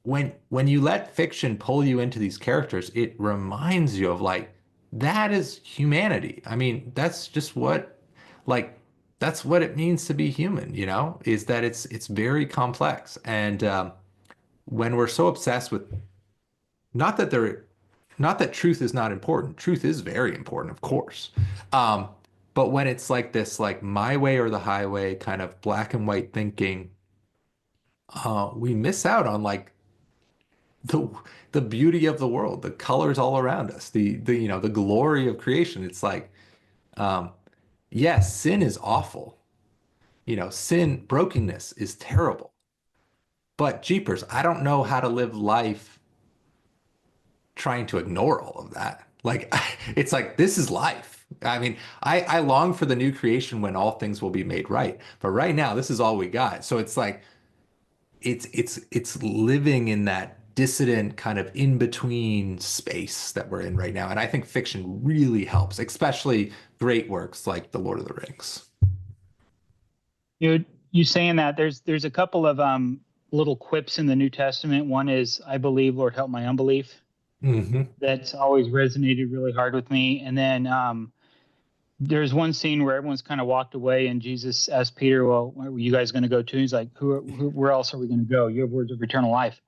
when you let fiction pull you into these characters, it reminds you of like that is humanity. I mean, that's just what like that's what it means to be human, you know, is that it's very complex. And when we're so obsessed with not that there not that truth is not important. Truth is very important, of course. Um, but when it's like this, like my way or the highway kind of black and white thinking, we miss out on like the the beauty of the world, the colors all around us, the you know the glory of creation. It's like, um, yes, sin is awful. You know, sin, brokenness is terrible. But jeepers, I don't know how to live life trying to ignore all of that. Like, it's like this is life. I mean, I long for the new creation when all things will be made right. But right now, this is all we got. So it's like it's living in that dissident kind of in between space that we're in right now. And I think fiction really helps, especially great works like The Lord of the Rings. You saying that there's a couple of little quips in the New Testament. One is, I believe, Lord, help my unbelief. Hmm. That's always resonated really hard with me. And then there's one scene where everyone's kind of walked away, and Jesus asked Peter, "Well, where were you guys going to go to?" He's like, Where else are we going to go? You have words of eternal life."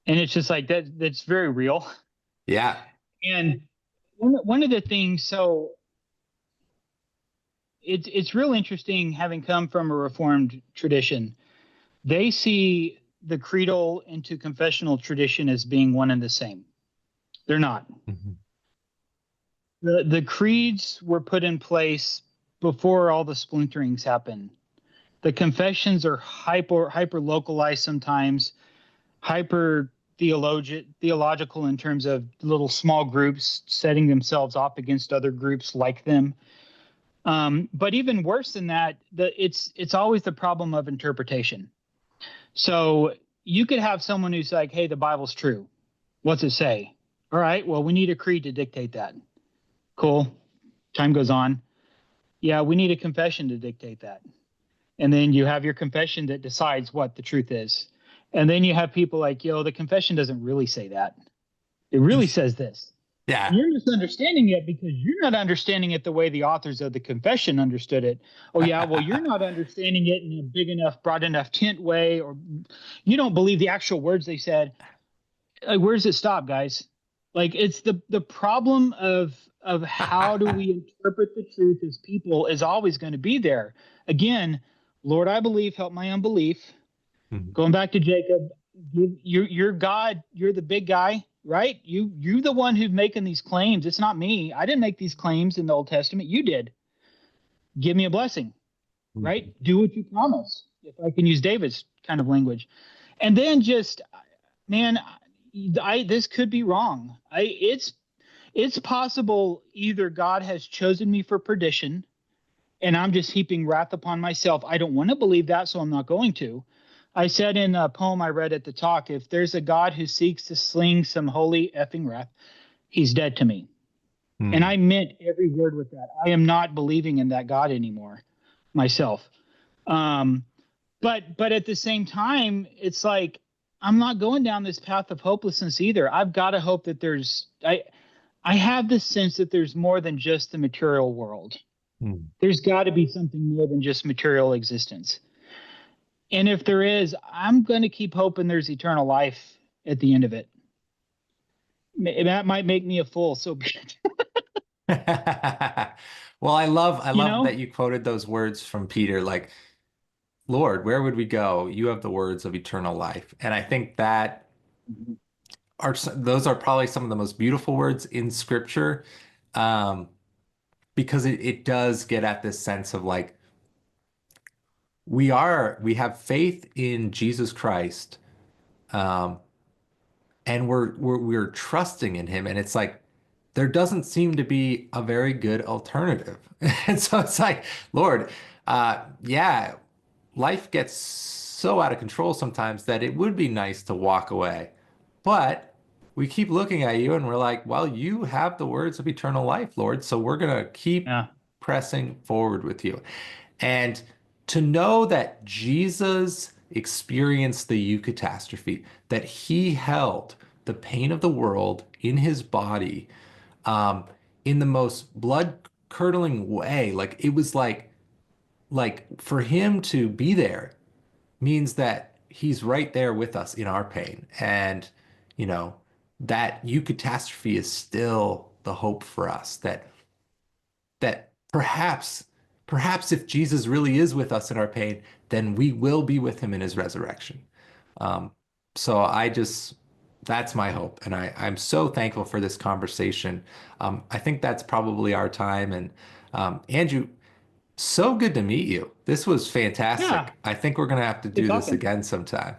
And it's just like that. That's very real. Yeah. And one of the things, so it's real interesting having come from a Reformed tradition. They see the creedal into confessional tradition as being one and the same. They're not. Hmm. The creeds were put in place before all the splinterings happened. The confessions are hyper localized sometimes, hyper theological in terms of little small groups setting themselves up against other groups like them. But even worse than that, it's always the problem of interpretation. So you could have someone who's like, "Hey, the Bible's true. What's it say?" All right, well, we need a creed to dictate that. Cool. Time goes on. Yeah, we need a confession to dictate that. And then you have your confession that decides what the truth is. And then you have people like, "Yo, the confession doesn't really say that. It really says this." Yeah. You're misunderstanding it because you're not understanding it the way the authors of the confession understood it. Oh, yeah, well, you're not understanding it in a big enough, broad enough tent way, or you don't believe the actual words they said. Like, where does it stop, guys? Like, it's the problem of how do we interpret the truth as people is always going to be there. Again, Lord, I believe, help my unbelief. Mhm. Going back to Jacob, you're God, you're the big guy, right? You're the one who's making these claims. It's not me. I didn't make these claims in the Old Testament. You did. Give me a blessing, right? Do what you promised. If I can use David's kind of language, and then just, man, I this could be wrong. It's possible either God has chosen me for perdition, and I'm just heaping wrath upon myself. I don't want to believe that, so I'm not going to. I said in a poem I read at the talk, if there's a God who seeks to sling some holy effing wrath, he's dead to me. And Mm. I meant every word with that. I am not believing in that God anymore myself. Um, but at the same time, it's like I'm not going down this path of hopelessness either. I've got to hope that I have this sense that there's more than just the material world. There's got to be something more than just material existence. And if there is, I'm going to keep hoping there's eternal life at the end of it. That might make me a fool. So be it. Well, I love You know? that you quoted those words from Peter, like, Lord, where would we go? You have the words of eternal life. And I think that those are probably some of the most beautiful words in scripture. Because it does get at this sense of like, we have faith in Jesus Christ, and we're trusting in him. And it's like, there doesn't seem to be a very good alternative. And so it's like, Lord, yeah, life gets so out of control sometimes that it would be nice to walk away. But we keep looking at you and we're like, well, you have the words of eternal life, Lord. So we're going to keep pressing forward with you. And to know that Jesus experienced the Eucatastrophe, that he held the pain of the world in his body, in the most blood-curdling way, like it was like for him to be there means that he's right there with us in our pain. And, you know, that Eucatastrophe is still the hope for us that perhaps if Jesus really is with us in our pain, then we will be with him in his resurrection. So that's my hope. And I'm so thankful for this conversation. I think that's probably our time. And Andrew, so good to meet you. This was fantastic. Yeah. I think we're going to have to do this again sometime.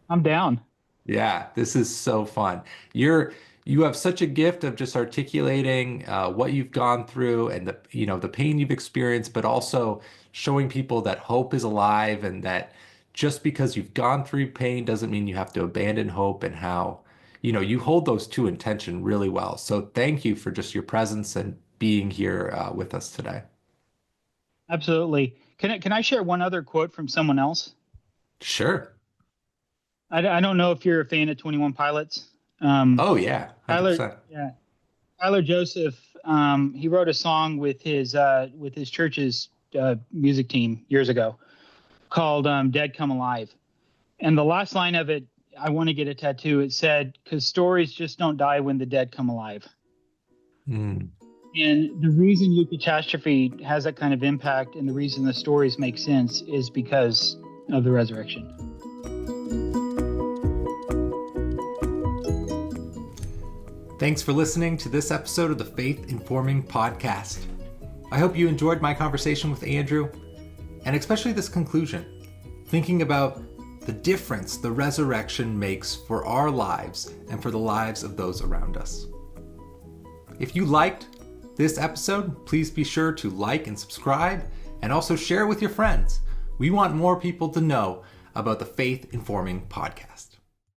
I'm down. Yeah, this is so fun. You have such a gift of just articulating what you've gone through and the pain you've experienced, but also showing people that hope is alive and that just because you've gone through pain doesn't mean you have to abandon hope, and how, you hold those two in tension really well. So thank you for just your presence and being here with us today. Absolutely. Can I share one other quote from someone else? Sure. I don't know if you're a fan of 21 Pilots. Oh yeah, 100%. Tyler Joseph. He wrote a song with his church's music team years ago called "Dead Come Alive," and the last line of it, I want to get a tattoo. It said, "'Cause stories just don't die when the dead come alive." And the reason Eucatastrophe has that kind of impact, and the reason the stories make sense, is because of the resurrection. Thanks for listening to this episode of the Faith Informing Podcast. I hope you enjoyed my conversation with Andrew, and especially this conclusion, thinking about the difference the resurrection makes for our lives and for the lives of those around us. If you liked this episode, please be sure to like and subscribe, and also share it with your friends. We want more people to know about the Faith Informing Podcast.